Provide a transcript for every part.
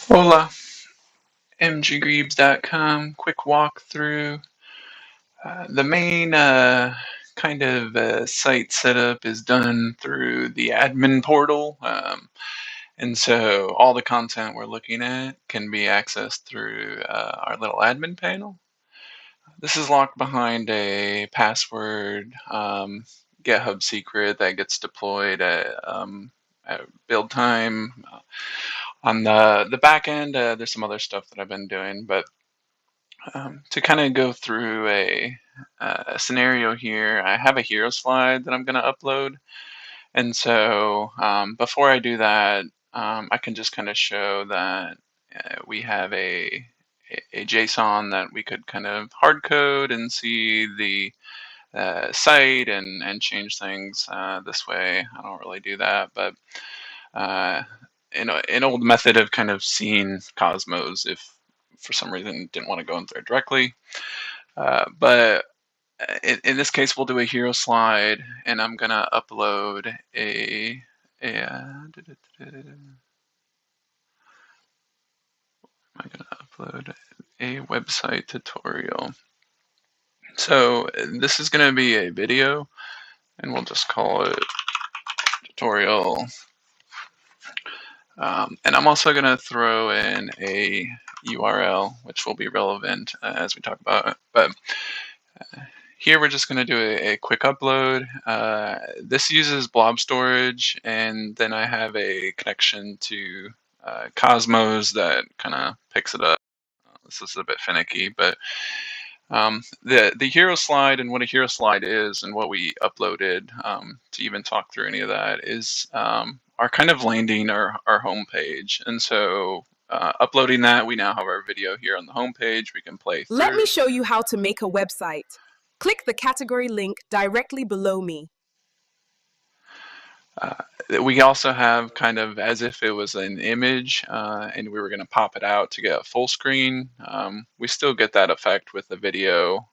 Hola, MgGriebZ.com. Quick walkthrough. The main kind of site setup is done through the admin portal. And so all the content we're looking at can be accessed through our little admin panel. This is locked behind a password GitHub secret that gets deployed at build time. On the back end, there's some other stuff that I've been doing, but to kind of go through a scenario here, I have a hero slide that I'm going to upload. And so before I do that, I can just kind of show that we have a JSON that we could kind of hard code and see the site and change things this way. I don't really do that, but an old method of kind of seeing Cosmos if for some reason didn't want to go in there directly. But in this case, we'll do a hero slide, and I'm gonna upload I'm gonna upload a website tutorial. So this is gonna be a video, and we'll just call it tutorial. And I'm also gonna throw in a URL, which will be relevant as we talk about it. But here we're just going to do a quick upload. This uses blob storage, and then I have a connection to Cosmos that kind of picks it up. This is a bit finicky, but the hero slide and what a hero slide is and what we uploaded to even talk through any of that is our kind of landing our home page. And so uploading that, we now have our video here on the home page. We can play through. Let me show you how to make a website. Click the category link directly below me. We also have kind of as if it was an image and we were going to pop it out to get a full screen. We still get that effect with the video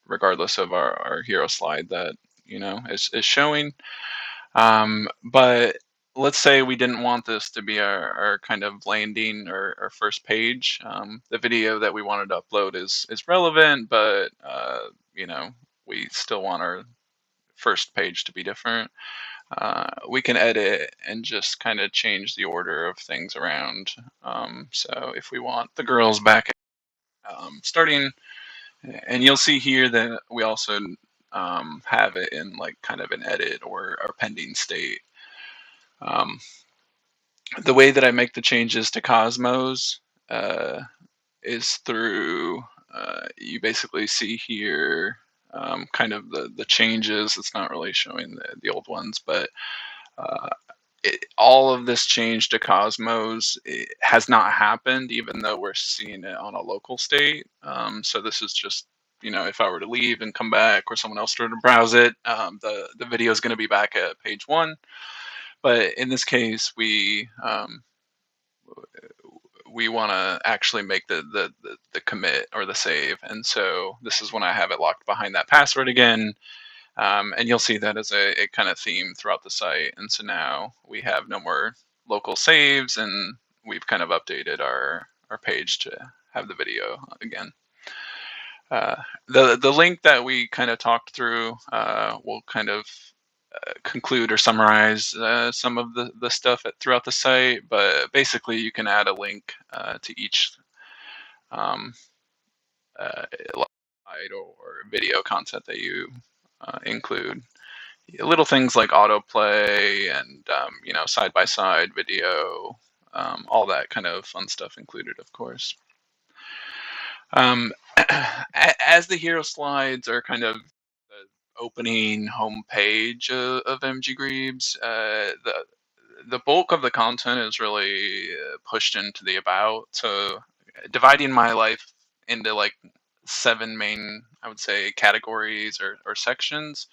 regardless of our hero slide that is showing. But let's say we didn't want this to be our kind of landing or our first page. The video that we wanted to upload is relevant, but we still want our first page to be different. We can edit and just kind of change the order of things around. So if we want the girls back starting, and you'll see here that we also have it in like kind of an edit or pending state. The way that I make the changes to Cosmos is through, you basically see here kind of the changes. It's not really showing the old ones, but all of this change to Cosmos has not happened, even though we're seeing it on a local state. So this is just, if I were to leave and come back, or someone else were to browse it, the video is going to be back at page 1. But in this case, we want to actually make the commit or the save, and so this is when I have it locked behind that password again. And you'll see that as a kind of theme throughout the site. And so now we have no more local saves, and we've kind of updated our page to have the video again. The link that we kind of talked through will kind of conclude or summarize some of the stuff throughout the site. But basically, you can add a link to each slide or video content that you include. Little things like autoplay and side-by-side video, all that kind of fun stuff included, of course. As the hero slides are kind of the opening home page of MgGriebZ, the bulk of the content is really pushed into the about. So dividing my life into like 7 main, I would say, categories or sections.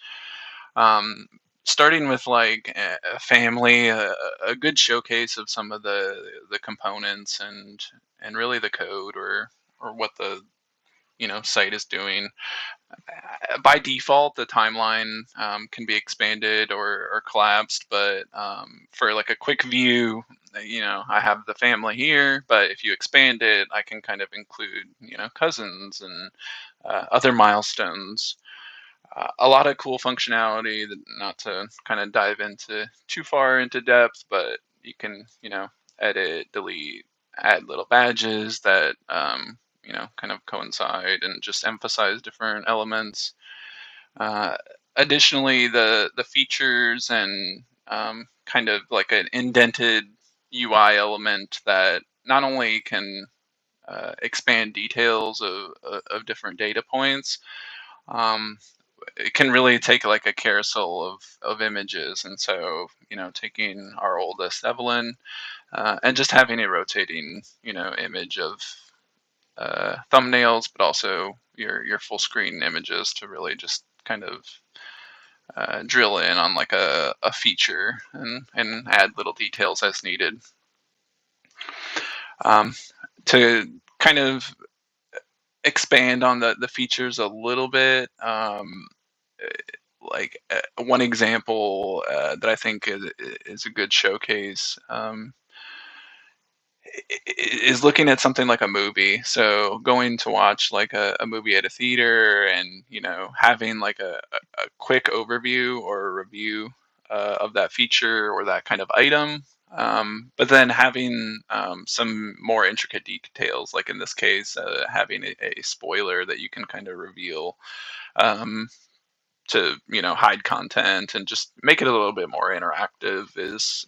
Starting with like a family, a good showcase of some of the components and really the code or what the site is doing. By default, the timeline can be expanded or collapsed, but for like a quick view, I have the family here, but if you expand it, I can kind of include, cousins and other milestones. A lot of cool functionality that, not to kind of dive into too far into depth, but you can, edit, delete, add little badges that, kind of coincide and just emphasize different elements. Uh, Additionally, the features and kind of like an indented UI element that not only can expand details of different data points, um, it can really take like a carousel of images. And so, taking our oldest Evelyn and just having a rotating, image of thumbnails, but also your full screen images to really just kind of drill in on like a feature and add little details as needed. Um, to kind of expand on the features a little bit, like one example that I think is a good showcase, is looking at something like a movie. So going to watch like a movie at a theater, and having like a quick overview or a review of that feature or that kind of item, but then having some more intricate details, like in this case, having a spoiler that you can kind of reveal, um, to hide content and just make it a little bit more interactive, is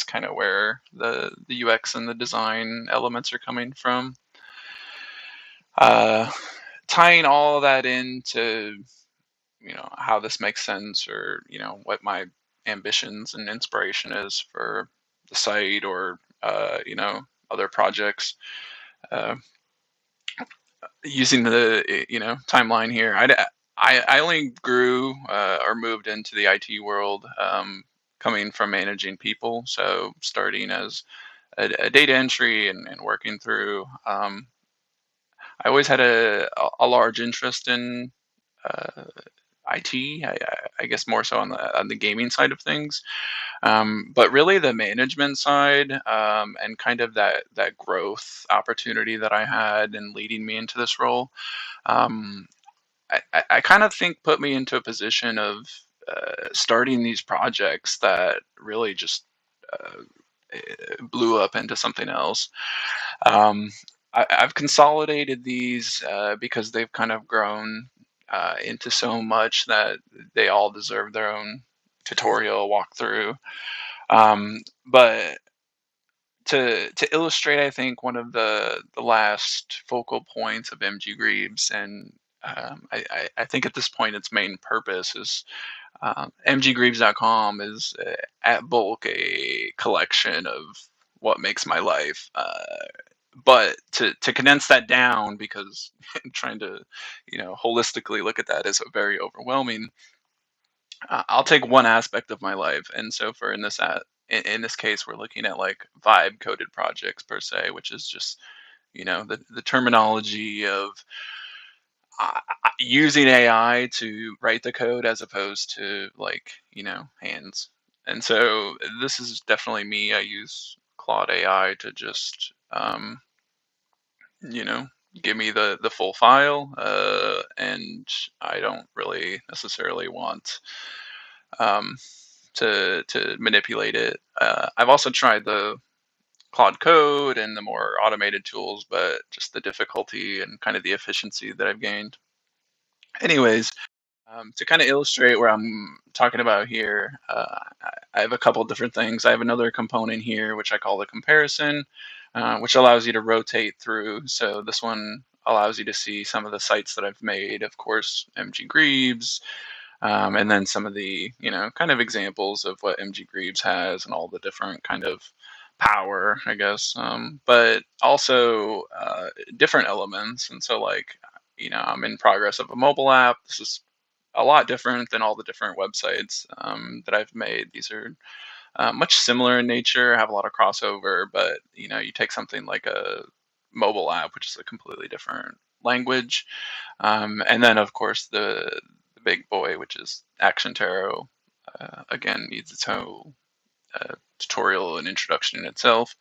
kind of where the UX and the design elements are coming from. uh, Tying all of that into how this makes sense, or what my ambitions and inspiration is for the site, or other projects, uh, using the timeline here. I only grew or moved into the IT world, coming from managing people. So starting as a data entry and working through. I always had a large interest in uh, IT. I guess more so on the gaming side of things, but really the management side, and kind of that growth opportunity that I had in leading me into this role. Um, I kind of think put me into a position of starting these projects that really just uh, blew up into something else. Um, I've consolidated these because they've kind of grown into so much that they all deserve their own tutorial walkthrough. But to illustrate, I think one of the last focal points of MgGriebZ, and I think at this point its main purpose is, MgGriebZ.com is at bulk a collection of what makes my life. But to condense that down, because trying to holistically look at that is very overwhelming. I'll take one aspect of my life, and so for in this case, we're looking at like vibe coded projects per se, which is just the terminology of using AI to write the code as opposed to like hands. And so this is definitely me. I use Claude AI to just you know give me the full file, and I don't really necessarily want um, to manipulate it. I've also tried the Claude Code and the more automated tools, but just the difficulty and kind of the efficiency that I've gained. Anyways, to kind of illustrate where I'm talking about here, I have a couple different things. I have another component here, which I call the comparison, which allows you to rotate through. So this one allows you to see some of the sites that I've made, of course, MgGriebZ, and then some of the kind of examples of what MgGriebZ has and all the different kind of power, I guess, but also different elements. And so like I'm in progress of a mobile app. This is a lot different than all the different websites that I've made. These are much similar in nature, have a lot of crossover, but you take something like a mobile app, which is a completely different language, and then of course the big boy, which is Action Tarot. Again, needs its own tutorial and introduction in itself.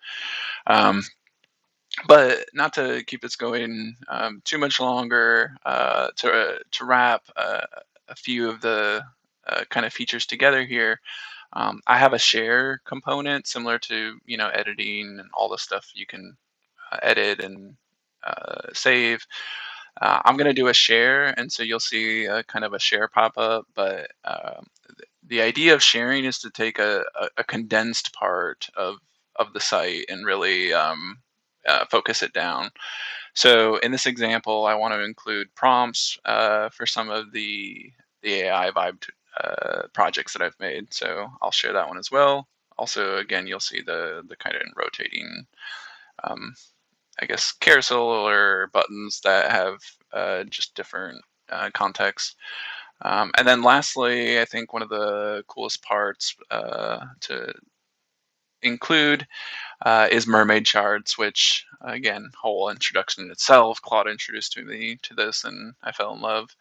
But not to keep this going too much longer, to wrap a few of the kind of features together here. I have a share component similar to editing and all the stuff you can edit and save. I'm going to do a share, and so you'll see kind of a share pop up. But the idea of sharing is to take a condensed part of the site and really focus it down. So in this example, I want to include prompts for some of the AI vibe projects that I've made. So I'll share that one as well. Also, again, you'll see the kind of rotating, I guess, carousel or buttons that have just different contexts. And then lastly, I think one of the coolest parts to include is mermaid charts, which again, whole introduction in itself. Claude introduced me to this, and I fell in love.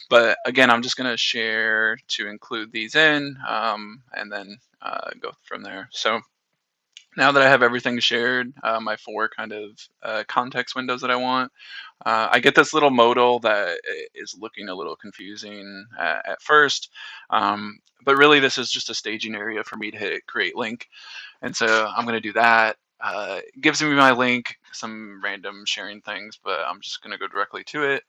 But again, I'm just going to share to include these in, and then go from there. So now that I have everything shared, my 4 kind of context windows that I want, I get this little modal that is looking a little confusing at first, but really this is just a staging area for me to hit create link. And so I'm going to do that. It gives me my link, some random sharing things, but I'm just going to go directly to it.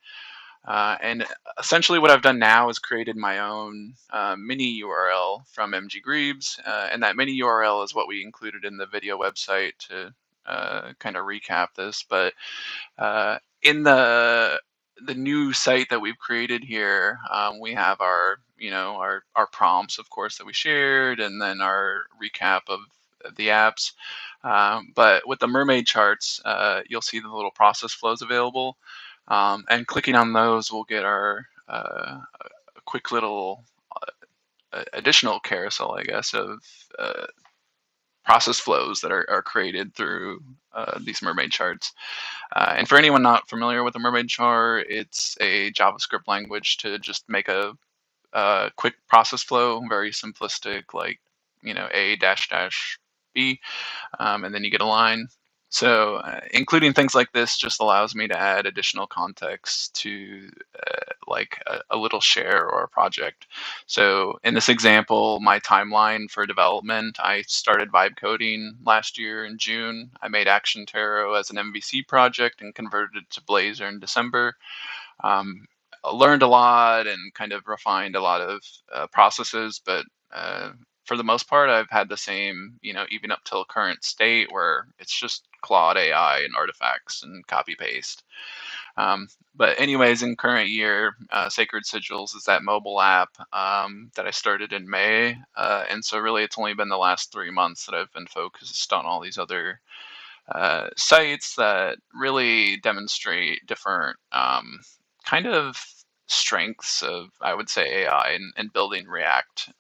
And essentially what I've done now is created my own mini URL from MgGriebZ, and that mini URL is what we included in the video website to kind of recap this. But in the new site that we've created here, we have our our prompts, of course, that we shared, and then our recap of the apps. But with the mermaid charts, you'll see the little process flows available. And clicking on those will get our a quick little additional carousel, I guess, of process flows that are created through these mermaid charts. And for anyone not familiar with a mermaid chart, it's a JavaScript language to just make a quick process flow, very simplistic, like A dash dash B, and then you get a line. So including things like this just allows me to add additional context to like a little share or a project. So in this example, my timeline for development, I started vibe coding last year in June. I made Action Tarot as an MVC project and converted it to Blazor in December. I learned a lot and kind of refined a lot of processes, but for the most part, I've had the same, even up till current state where it's just Claude AI and artifacts and copy paste. But anyways, in current year, Sacred Sigils is that mobile app that I started in May. And so really it's only been the last 3 months that I've been focused on all these other sites that really demonstrate different kind of strengths of, I would say, AI and building React.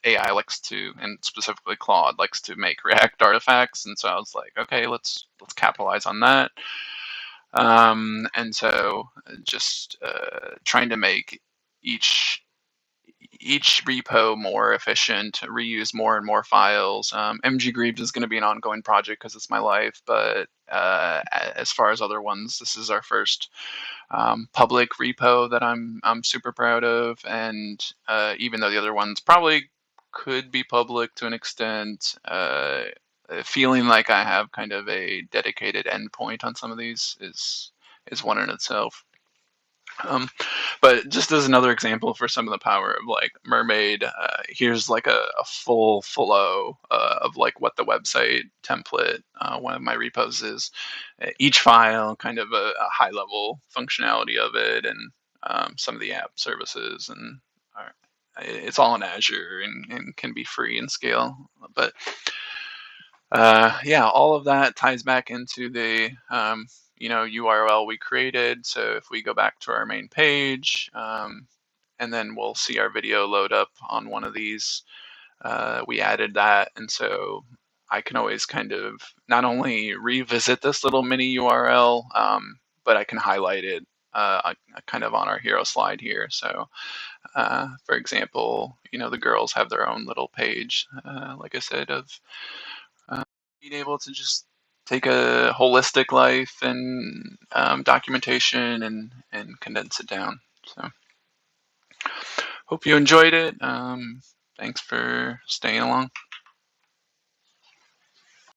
AI likes to, and specifically Claude likes to make React artifacts, and so I was like, okay, let's capitalize on that. And so just trying to make each repo more efficient, reuse more and more files. MgGriebZ is going to be an ongoing project because it's my life, but as far as other ones, this is our first public repo that I'm super proud of, and even though the other ones probably could be public to an extent, feeling like I have kind of a dedicated endpoint on some of these is one in itself. But just as another example for some of the power of like Mermaid, here's like a full flow of like what the website template, one of my repos is. Each file, kind of a high level functionality of it, and some of the app services, and it's all in Azure and can be free and scale. But yeah, all of that ties back into the URL we created. So if we go back to our main page, and then we'll see our video load up on one of these, we added that, and so I can always kind of not only revisit this little mini URL, but I can highlight it kind of on our hero slide here. So, for example, the girls have their own little page, like I said, of being able to just take a holistic life and documentation and condense it down. So, hope you enjoyed it. Thanks for staying along.